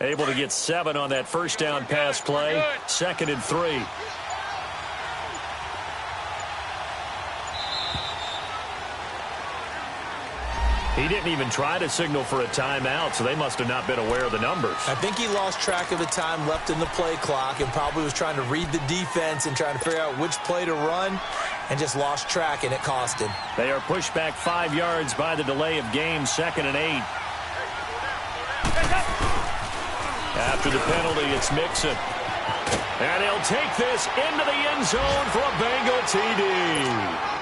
Able to get 7 on that first down pass play. 2nd and 3. He didn't even try to signal for a timeout, so they must have not been aware of the numbers. I think he lost track of the time left in the play clock and probably was trying to read the defense and trying to figure out which play to run and just lost track, and it cost him. They are pushed back 5 yards by the delay of game. 2nd and 8. After the penalty, it's Mixon. And he'll take this into the end zone for a Bengal TD.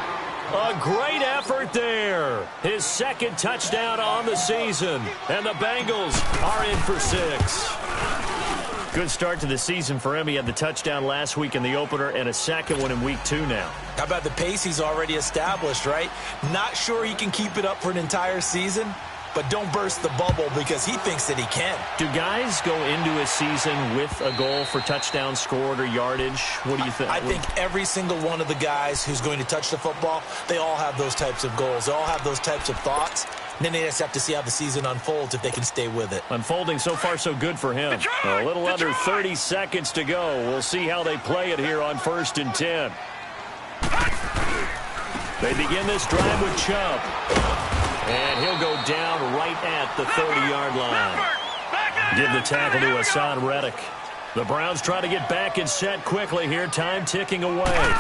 A great effort there. His 2nd touchdown on the season. And the Bengals are in for 6. Good start to the season for him. He had the touchdown last week in the opener and a 2nd one in week 2 now. How about the pace he's already established, right? Not sure he can keep it up for an entire season, but don't burst the bubble because he thinks that he can. Do guys go into a season with a goal for touchdowns scored or yardage? What do you think? I think every single one of the guys who's going to touch the football, they all have those types of goals. They all have those types of thoughts. And then they just have to see how the season unfolds if they can stay with it. Unfolding so far so good for him. A little under 30 seconds to go. We'll see how they play it here on 1st and 10. They begin this drive with Chubb. And he'll go down right at the 30-yard line. Give the tackle to Hassan Reddick. The Browns try to get back and set quickly here. Time ticking away.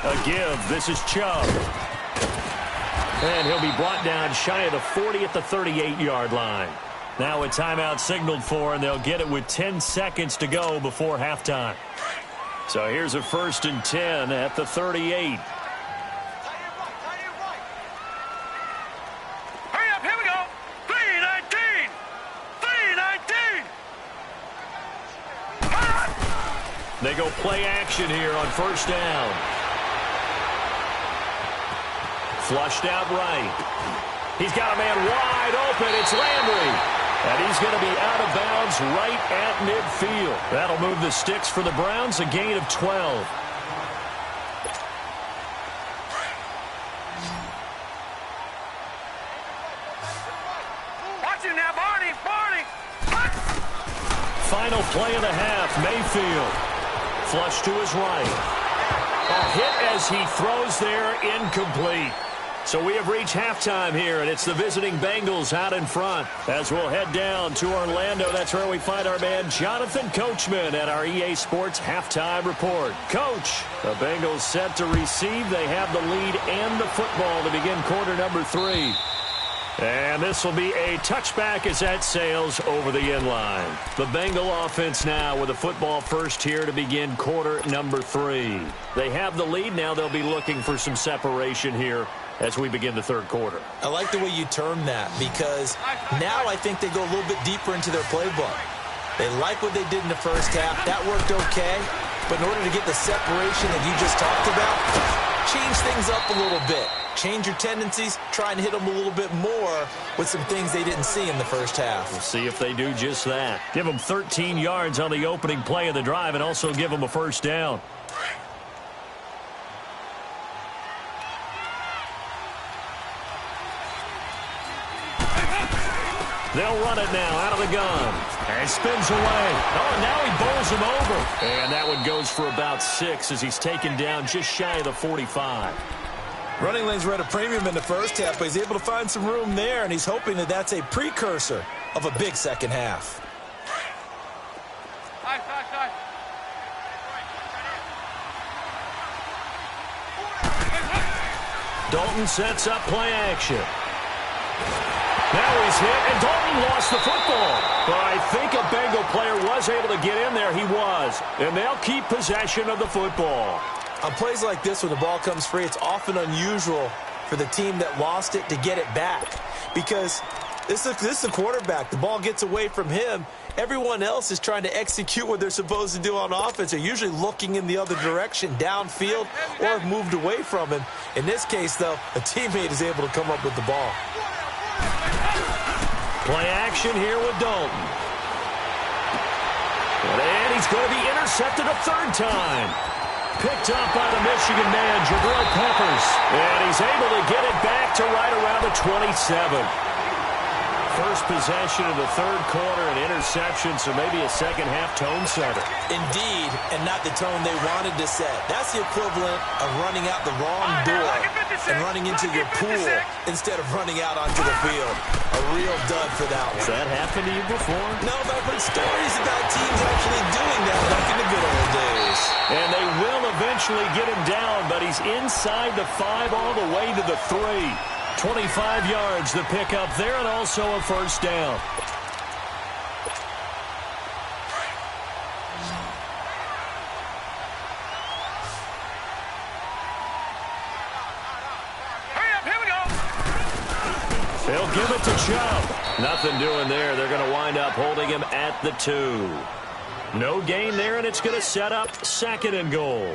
A give. This is Chubb. And he'll be brought down shy of the 40 at the 38-yard line. Now a timeout signaled for, and they'll get it with 10 seconds to go before halftime. So here's a 1st and 10 at the 38. They go play action here on 1st down. Flushed out right. He's got a man wide open. It's Landry. And he's going to be out of bounds right at midfield. That'll move the sticks for the Browns, a gain of 12. Watch it now, Barney. Final play of the half, Mayfield. Flush to his right. A hit as he throws there, incomplete. So we have reached halftime here, and it's the visiting Bengals out in front. As we'll head down to Orlando, that's where we find our man Jonathan Coachman at our EA Sports Halftime Report. Coach, the Bengals set to receive. They have the lead and the football to begin quarter number 3. And this will be a touchback as that sails over the end line. The Bengal offense now with a football first here to begin quarter number 3. They have the lead. Now they'll be looking for some separation here as we begin the 3rd quarter. I like the way you term that because now I think they go a little bit deeper into their playbook. They like what they did in the first half. That worked okay. But in order to get the separation that you just talked about, change things up a little bit. Change your tendencies, try and hit them a little bit more with some things they didn't see in the first half. We'll see if they do just that. Give them 13 yards on the opening play of the drive and also give them a 1st down. They'll run it now out of the gun. And spins away. Oh, now he bowls him over. And that one goes for about 6 as he's taken down just shy of the 45. Running lanes were at a premium in the first half, but he's able to find some room there, and he's hoping that that's a precursor of a big second half. Dalton sets up play action. Now he's hit, and Dalton lost the football. But I think a Bengal player was able to get in there. He was. And they'll keep possession of the football. On plays like this, when the ball comes free, it's often unusual for the team that lost it to get it back. Because this is the quarterback. The ball gets away from him. Everyone else is trying to execute what they're supposed to do on offense. They're usually looking in the other direction, downfield, or have moved away from him. In this case, though, a teammate is able to come up with the ball. Play action here with Dalton. And he's going to be intercepted a 3rd time. Picked up by the Michigan man, Jabril Peppers. And he's able to get it back to right around the 27. first possession of the third quarter, an interception, so maybe a second-half tone setter. Indeed, and not the tone they wanted to set. That's the equivalent of running out the wrong door and running into your pool instead of running out onto the field. A real dud for that one. Has that happened to you before? No, but I've heard stories about teams actually doing that back in the good old days. And they will eventually get him down, but he's inside the 5 all the way to the 3. 25 yards the pickup there, and also a first down. They'll give it to Chubb. Nothing doing there. They're going to wind up holding him at the 2. No gain there, and it's going to set up 2nd and goal.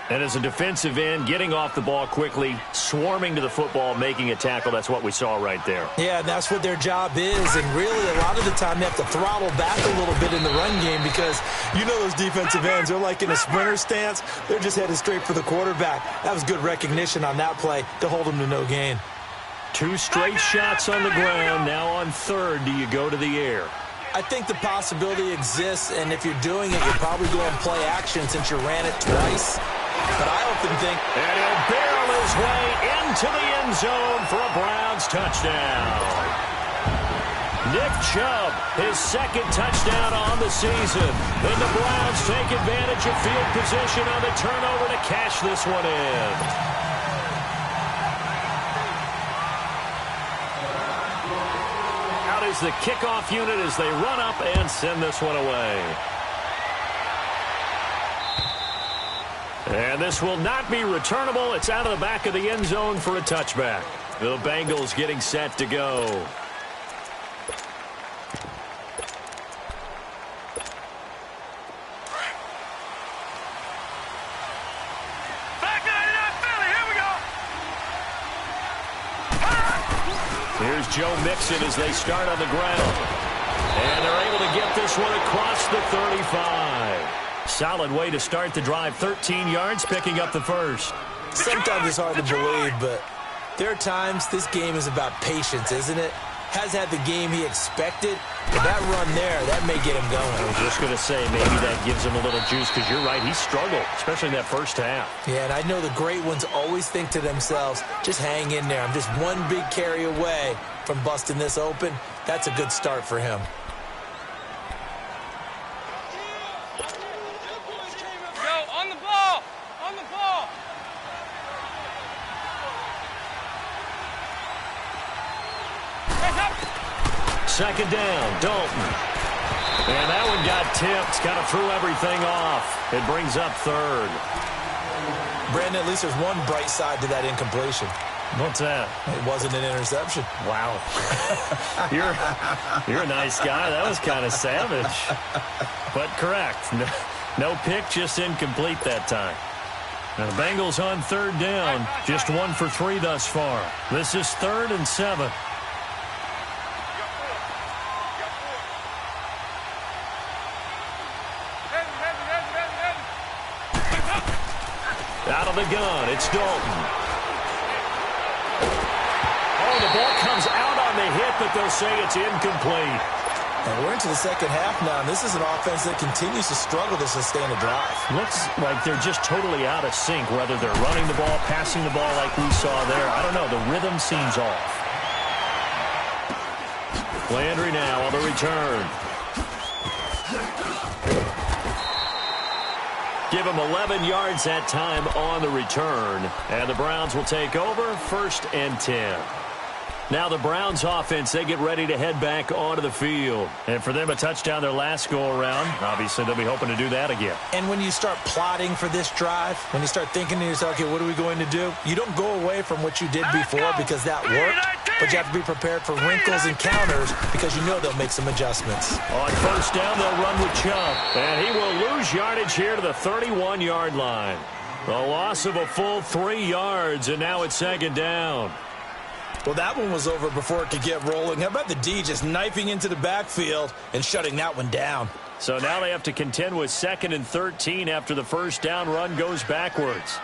And as a defensive end, getting off the ball quickly, swarming to the football, making a tackle, that's what we saw right there. Yeah, that's what their job is, and really a lot of the time they have to throttle back a little bit in the run game because you know those defensive ends, they're like in a sprinter stance. They're just headed straight for the quarterback. That was good recognition on that play to hold them to no gain. 2 straight shots on the ground. Now on 3rd, do you go to the air? I think the possibility exists, and if you're doing it, you're probably going play action since you ran it twice. But I often think... And he'll barrel his way into the end zone for a Browns touchdown. Nick Chubb, his 2nd touchdown on the season. Then the Browns take advantage of field position on the turnover to cash this one in. Out is the kickoff unit as they run up and send this one away. And this will not be returnable. It's out of the back of the end zone for a touchback. The Bengals getting set to go. Here's Joe Mixon as they start on the ground. And they're able to get this one across the 35. Solid way to start the drive. 13 yards, picking up the first. Sometimes it's hard to believe, but there are times this game is about patience, isn't it? Has had the game he expected, but that run there, that may get him going. I was just going to say, maybe that gives him a little juice, because you're right, he struggled, especially in that first half. Yeah, and I know the great ones always think to themselves, just hang in there. I'm just one big carry away from busting this open. That's a good start for him. Second down, Dalton. And that one got tipped, kind of threw everything off. It brings up 3rd. Brandon, at least there's one bright side to that incompletion. What's that? It wasn't an interception. Wow. You're a nice guy. That was kind of savage. But correct. No pick, just incomplete that time. Now the Bengals on 3rd down. Just 1 for 3 thus far. This is 3rd and 7. Out of the gun, it's Dalton. Oh, the ball comes out on the hit, but they'll say it's incomplete. And we're into the second half now, and this is an offense that continues to struggle to sustain a drive. Looks like they're just totally out of sync, whether they're running the ball, passing the ball like we saw there. I don't know, the rhythm seems off. Landry now on the return. Give him 11 yards that time on the return. And the Browns will take over 1st and 10. Now the Browns offense, they get ready to head back onto the field. And for them, a touchdown their last go-around. Obviously, they'll be hoping to do that again. And when you start plotting for this drive, when you start thinking to yourself, okay, what are we going to do? You don't go away from what you did before because that worked. But you have to be prepared for wrinkles and counters because you know they'll make some adjustments. On 1st down, they'll run with Chubb. And he will lose yardage here to the 31-yard line. The loss of a full 3 yards, and now it's 2nd down. Well, that one was over before it could get rolling. How about the D just knifing into the backfield and shutting that one down? So now they have to contend with 2nd and 13 after the first down run goes backwards.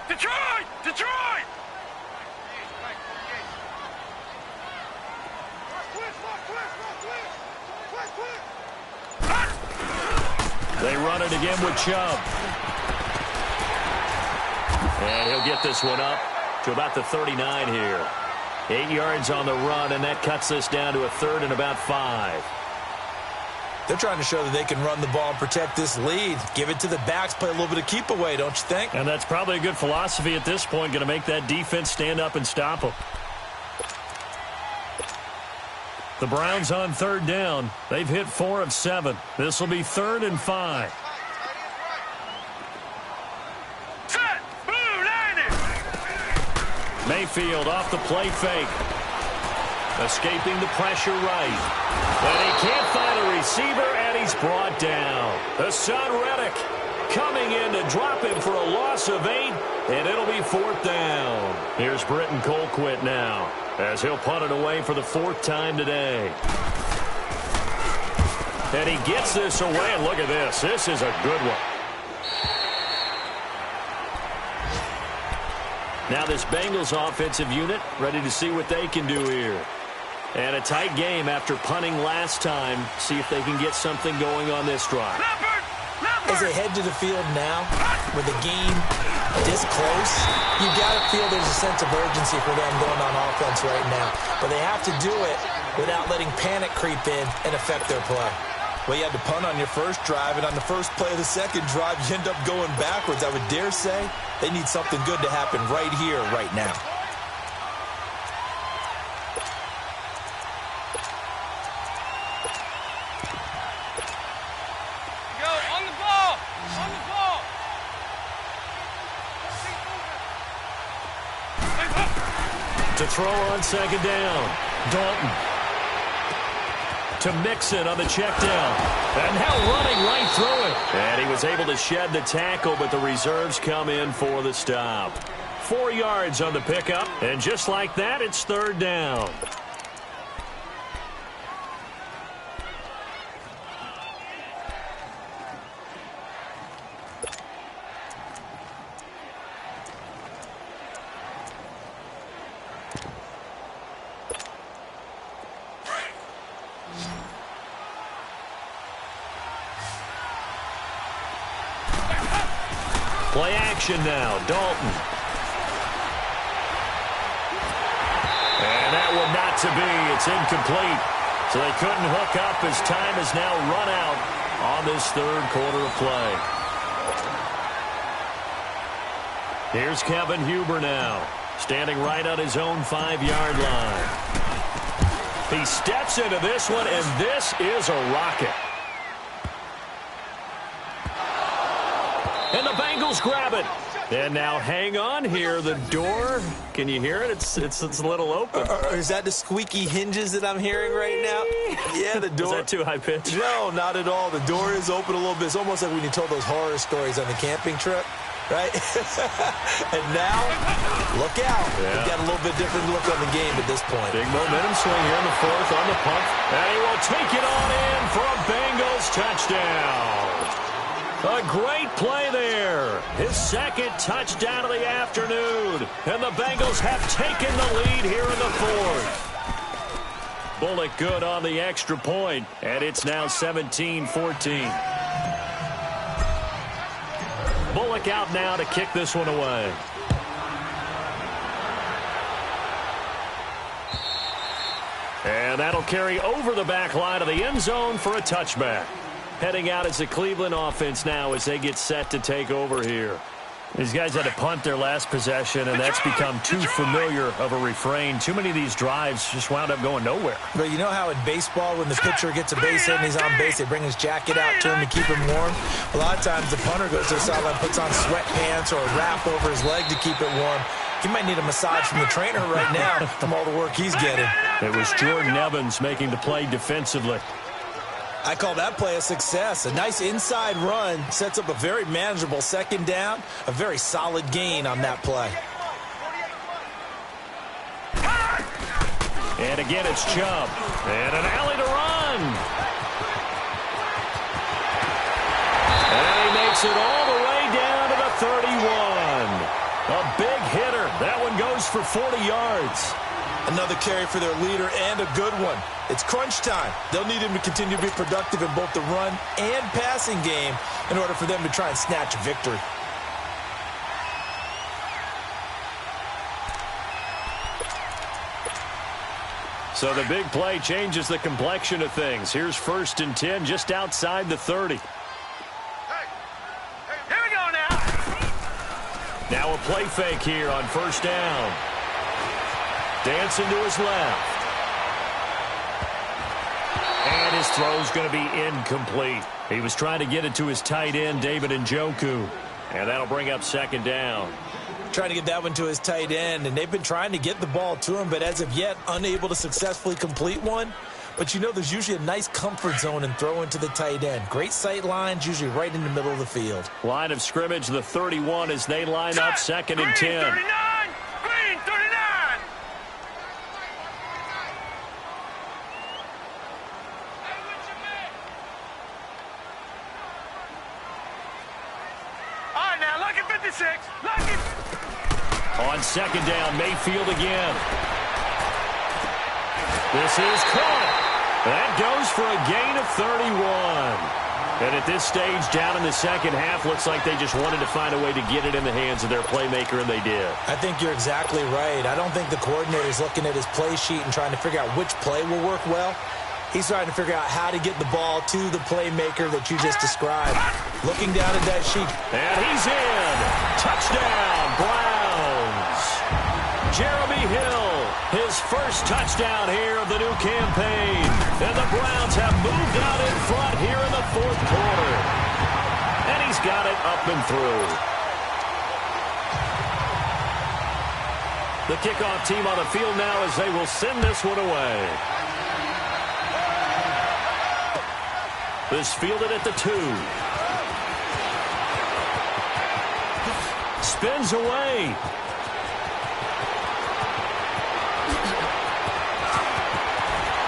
Detroit! They run it again with Chubb. And he'll get this one up to about the 39 here. 8 yards on the run, and that cuts this down to a third and about 5. They're trying to show that they can run the ball and protect this lead. Give it to the backs, play a little bit of keep away, don't you think? And that's probably a good philosophy at this point, going to make that defense stand up and stop them. The Browns on third down. They've hit 4 of 7. This will be 3rd and 5. Mayfield off the play fake. Escaping the pressure right. And he can't find a receiver, and he's brought down. Hassan Reddick coming in to drop him for a loss of 8, and it'll be 4th down. Here's Britton Colquitt now, as he'll punt it away for the 4th time today. And he gets this away, and look at this. This is a good one. Now this Bengals offensive unit ready to see what they can do here. And a tight game after punting last time. See if they can get something going on this drive. As they head to the field now, with the game this close, you got to feel there's a sense of urgency for them going on offense right now. But they have to do it without letting panic creep in and affect their play. Well, you had to punt on your first drive, and on the first play of the second drive, you end up going backwards. I would dare say they need something good to happen right here, right now. Go, on the ball! On the ball! To throw on second down, Dalton. To Mixon on the check down. And now running right through it. And he was able to shed the tackle, but the reserves come in for the stop. 4 yards on the pickup, and just like that, it's 3rd down. Play action now, Dalton. And that one not to be. It's incomplete. So they couldn't hook up as time has now run out on this 3rd quarter of play. Here's Kevin Huber now, standing right on his own 5-yard line. He steps into this one, and this is a rocket. And the Bengals grab it. And now hang on here. The door, can you hear it? It's a little open. Is that the squeaky hinges that I'm hearing right now? Yeah, the door. Is that too high pitch? No, not at all. The door is open a little bit. It's almost like when you told those horror stories on the camping trip, right? And now, look out. Yeah. We've got a little bit different look on the game at this point. Big momentum swing here in the 4th on the punt. And he will take it on in for a Bengals touchdown. A great play there. His 2nd touchdown of the afternoon. And the Bengals have taken the lead here in the 4th. Bullock good on the extra point. And it's now 17-14. Bullock out now to kick this one away. And that'll carry over the back line of the end zone for a touchback. Heading out as the Cleveland offense now as they get set to take over here. These guys had to punt their last possession, and that's become too familiar of a refrain. Too many of these drives just wound up going nowhere. But you know how in baseball, when the pitcher gets a base hit and he's on base, they bring his jacket out to him to keep him warm? A lot of times the punter goes to the sideline, puts on sweatpants or a wrap over his leg to keep it warm. He might need a massage from the trainer right now from all the work he's getting. It was Jordan Evans making the play defensively. I call that play a success. A nice inside run sets up a very manageable 2nd down. A very solid gain on that play. And again, it's Chubb. And an alley to run. And he makes it all the way down to the 31. A big hitter. That one goes for 40 yards. Another carry for their leader and a good one. It's crunch time. They'll need him to continue to be productive in both the run and passing game in order for them to try and snatch a victory. So the big play changes the complexion of things. Here's 1st and 10 just outside the 30. Here we go now. Now a play fake here on 1st down. Dancing to his left. And his throw's going to be incomplete. He was trying to get it to his tight end, David Njoku. And that'll bring up 2nd down. Trying to get that one to his tight end, and they've been trying to get the ball to him, but as of yet, unable to successfully complete one. But you know there's usually a nice comfort zone in throwing to the tight end. Great sight lines, usually right in the middle of the field. Line of scrimmage, the 31 as they line up 2nd and 10. 39! Green 39! All right, now, look at 56. Look at... On 2nd down, Mayfield again. This is caught. That goes for a gain of 31. And at this stage, down in the 2nd half, looks like they just wanted to find a way to get it in the hands of their playmaker, and they did. I think you're exactly right. I don't think the coordinator's looking at his play sheet and trying to figure out which play will work well. He's trying to figure out how to get the ball to the playmaker that you just described. Looking down at that sheet. And he's in. Touchdown, Browns. Jeremy Hill, his first touchdown here of the new campaign. And the Browns have moved out in front here in the 4th quarter. And he's got it up and through. The kickoff team on the field now as they will send this one away. This fielded at the 2. Spins away.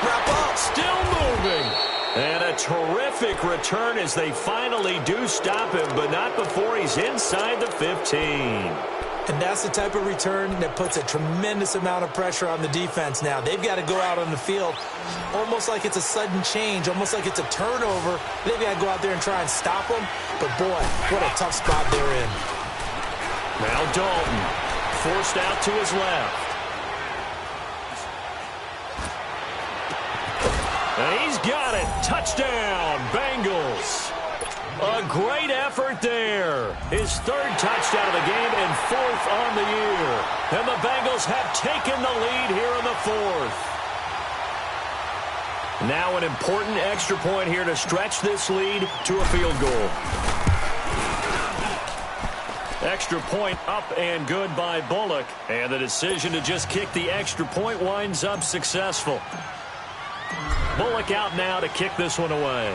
Wrap up. Still moving. And a terrific return as they finally do stop him, but not before he's inside the 15. And that's the type of return that puts a tremendous amount of pressure on the defense now. They've got to go out on the field almost like it's a sudden change, almost like it's a turnover. They've got to go out there and try and stop them. But, boy, what a tough spot they're in. Now Dalton, forced out to his left. And he's got it. Touchdown, Bengals. A great effort there. His 3rd touchdown of the game and 4th on the year. And the Bengals have taken the lead here in the 4th. Now an important extra point here to stretch this lead to a field goal. Extra point up and good by Bullock. And the decision to just kick the extra point winds up successful. Bullock out now to kick this one away.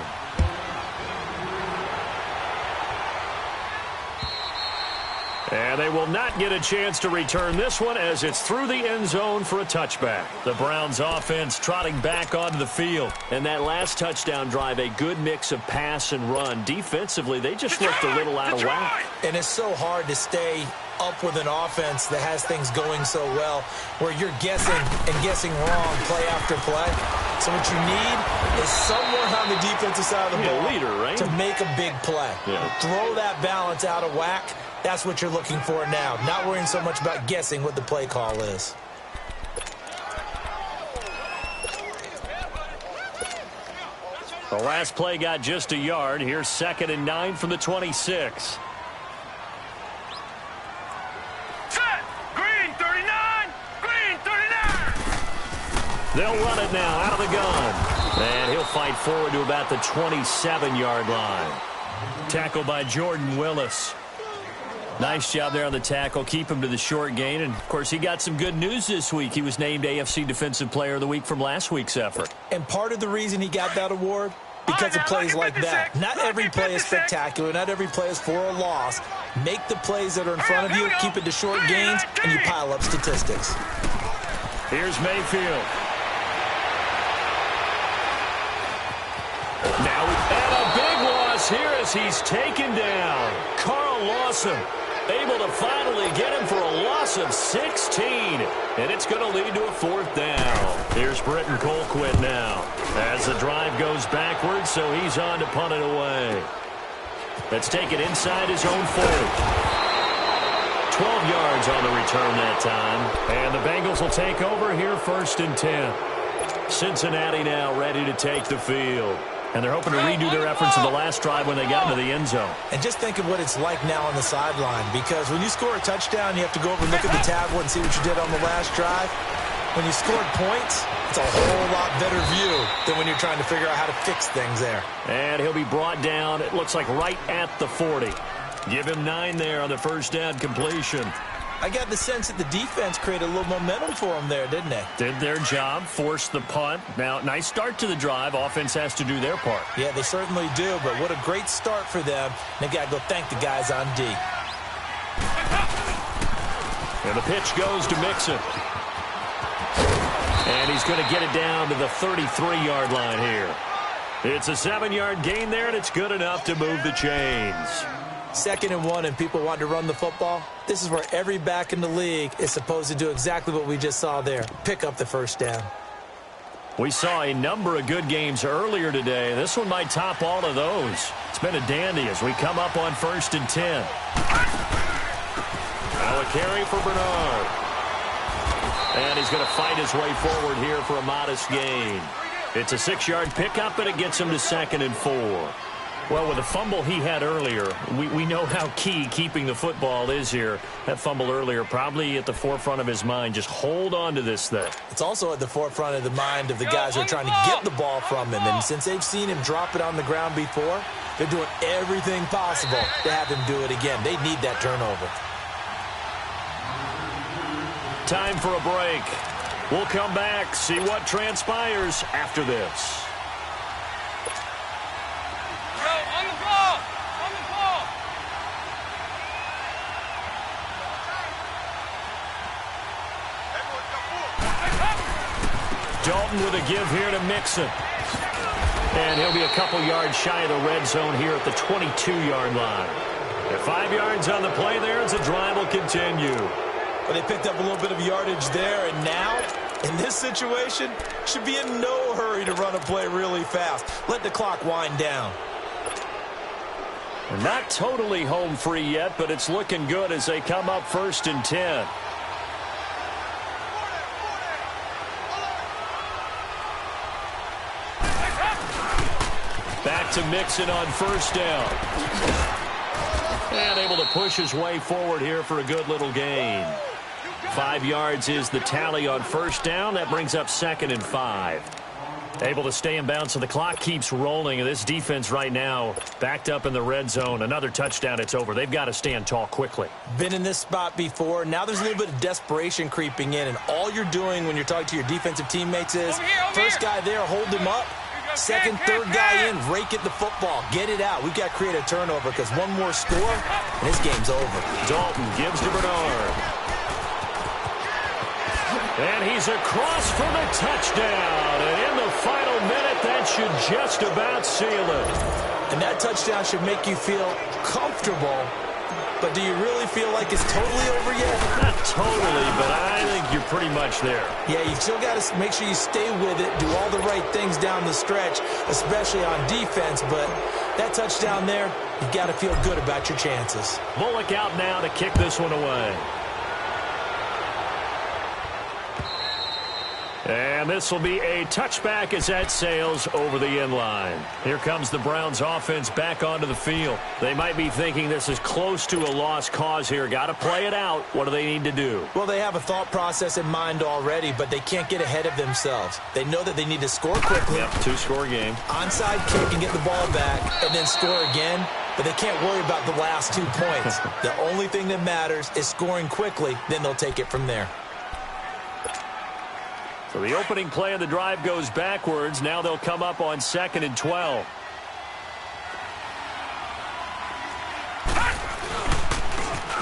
And they will not get a chance to return this one as it's through the end zone for a touchback. The Browns offense trotting back onto the field. And that last touchdown drive, a good mix of pass and run. Defensively, they just looked a little out of whack. And it's so hard to stay up with an offense that has things going so well, where you're guessing and guessing wrong play after play. So what you need is someone on the defensive side of the ball leader, right? to make a big play. Yeah. Throw that balance out of whack. That's what you're looking for now. Not worrying so much about guessing what the play call is. The last play got just a yard. Here's 2nd and 9 from the 26. Green 39! Green 39! They'll run it now out of the gun. And he'll fight forward to about the 27-yard line. Tackle by Jordan Willis. Nice job there on the tackle. Keep him to the short gain. And, of course, he got some good news this week. He was named AFC Defensive Player of the Week from last week's effort. And part of the reason he got that award, because of plays like that. Not every play is spectacular. Not every play is for a loss. Make the plays that are in front of you, keep it to short gains, and you pile up statistics. Here's Mayfield. Now, and a big loss here as he's taken down. Carl Lawson Able to finally get him for a loss of 16. And it's going to lead to a 4th down. Here's Britton Colquitt now. As the drive goes backwards, so he's on to punt it away. Let's take it inside his own 40. 12 yards on the return that time. And the Bengals will take over here 1st and 10. Cincinnati now ready to take the field. And they're hoping to redo their efforts in the last drive when they got into the end zone. And just think of what it's like now on the sideline, because when you score a touchdown, you have to go over and look at the tablet and see what you did on the last drive. When you scored points, it's a whole lot better view than when you're trying to figure out how to fix things there. And he'll be brought down, it looks like right at the 40. Give him 9 there on the first down completion. I got the sense that the defense created a little momentum for them there, didn't they? Did their job, forced the punt. Now, nice start to the drive. Offense has to do their part. Yeah, they certainly do, but what a great start for them. They've got to go thank the guys on D. And the pitch goes to Mixon. And he's going to get it down to the 33-yard line here. It's a 7-yard gain there, and it's good enough to move the chains. 2nd and 1, and people want to run the football. This is where every back in the league is supposed to do exactly what we just saw there. Pick up the first down. We saw a number of good games earlier today. This one might top all of those. It's been a dandy as we come up on 1st and 10. Now a carry for Bernard. And he's going to fight his way forward here for a modest gain. It's a 6-yard pickup, and it gets him to 2nd and 4. Well, with the fumble he had earlier, we know how key keeping the football is here. That fumble earlier probably at the forefront of his mind. Just hold on to this thing. It's also at the forefront of the mind of the guys who are trying to get the ball from him. And since they've seen him drop it on the ground before, they're doing everything possible to have him do it again. They need that turnover. Time for a break. We'll come back, see what transpires after this. Dalton with a give here to Mixon. And he'll be a couple yards shy of the red zone here at the 22-yard line. At 5 yards on the play there as the drive will continue. But they picked up a little bit of yardage there, and now, in this situation, should be in no hurry to run a play really fast. Let the clock wind down. They're not totally home free yet, but it's looking good as they come up 1st and 10. Back to Mixon on 1st down. And able to push his way forward here for a good little gain. 5 yards is the tally on 1st down. That brings up 2nd and 5. Able to stay in bounds, so the clock keeps rolling. And this defense right now backed up in the red zone. Another touchdown, it's over. They've got to stand tall quickly. Been in this spot before. Now there's a little bit of desperation creeping in. And all you're doing when you're talking to your defensive teammates is, first guy there, hold him up. Second, third guy in, rake at the football. Get it out. We've got to create a turnover because one more score, and this game's over. Dalton gives to Bernard. And he's across for the touchdown. And in the final minute, that should just about seal it. And that touchdown should make you feel comfortable. But do you really feel like it's totally over yet? Not totally, but I think you're pretty much there. Yeah, you still got to make sure you stay with it, do all the right things down the stretch, especially on defense. But that touchdown there, you've got to feel good about your chances. Bullock out now to kick this one away. And this will be a touchback as that sails over the end line. Here comes the Browns offense back onto the field. They might be thinking this is close to a lost cause here. Got to play it out. What do they need to do? Well, they have a thought process in mind already, but they can't get ahead of themselves. They know that they need to score quickly. Yep, 2-score game. Onside kick and get the ball back and then score again. But they can't worry about the last 2 points. The only thing that matters is scoring quickly. Then they'll take it from there. So the opening play of the drive goes backwards. Now they'll come up on 2nd and 12.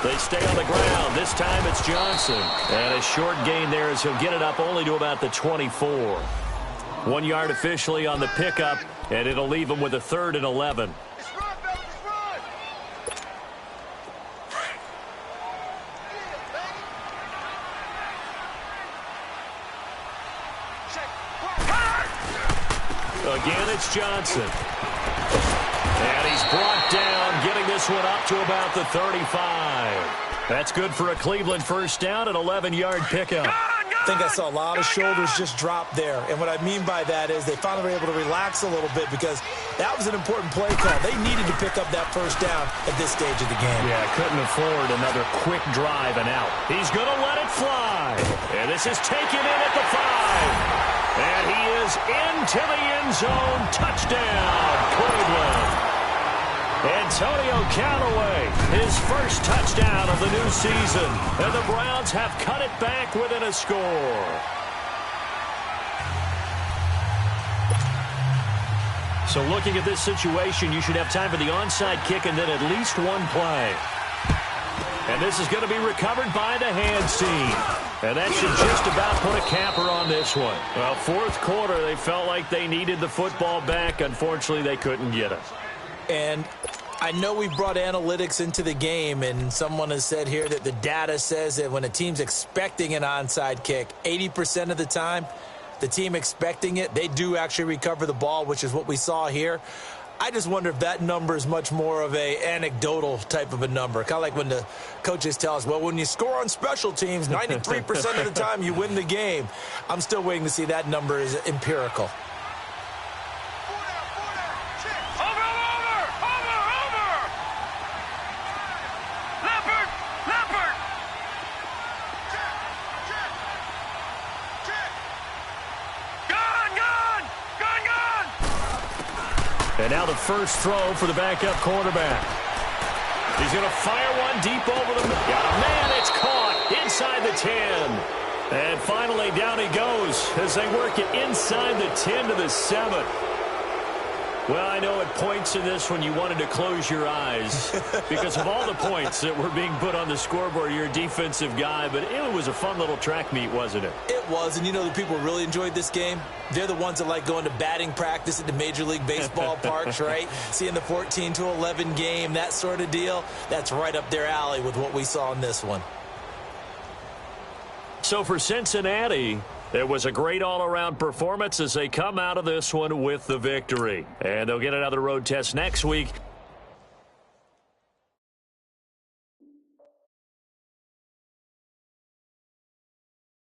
They stay on the ground. This time it's Johnson. And a short gain there as he'll get it up only to about the 24. 1 yard officially on the pickup, and it'll leave him with a 3rd and 11. Again, it's Johnson. And he's brought down, getting this one up to about the 35. That's good for a Cleveland first down, an 11-yard pickup. I think I saw a lot of shoulders just drop there. And what I mean by that is they finally were able to relax a little bit because that was an important play call. They needed to pick up that first down at this stage of the game. Yeah, couldn't afford another quick drive and out. He's going to let it fly. And this is taken in at the 5. And he is into the end zone. Touchdown, Cleveland. Antonio Callaway, his first touchdown of the new season. And the Browns have cut it back within a score. So looking at this situation, you should have time for the onside kick and then at least one play. And this is going to be recovered by the hands team. And that should just about put a capper on this one. Well, fourth quarter, they felt like they needed the football back. Unfortunately, they couldn't get it. And I know we've brought analytics into the game, and someone has said here that the data says that when a team's expecting an onside kick, 80% of the time, the team expecting it, they do actually recover the ball, which is what we saw here. I just wonder if that number is much more of a anecdotal type of a number. Kind of like when the coaches tell us, well, when you score on special teams, 93% of the time you win the game. I'm still waiting to see that number is empirical. And now the first throw for the backup quarterback. He's going to fire one deep over the middle. Got a man, it's caught inside the 10. And finally down he goes as they work it inside the 10 to the 7. Well, I know at points in this when you wanted to close your eyes because of all the points that were being put on the scoreboard. You're a defensive guy, but it was a fun little track meet, wasn't it? It was, and you know the people who really enjoyed this game? They're the ones that like going to batting practice at the Major League Baseball parks, right? Seeing the 14-11 game, that sort of deal. That's right up their alley with what we saw in this one. So for Cincinnati, it was a great all-around performance as they come out of this one with the victory. And they'll get another road test next week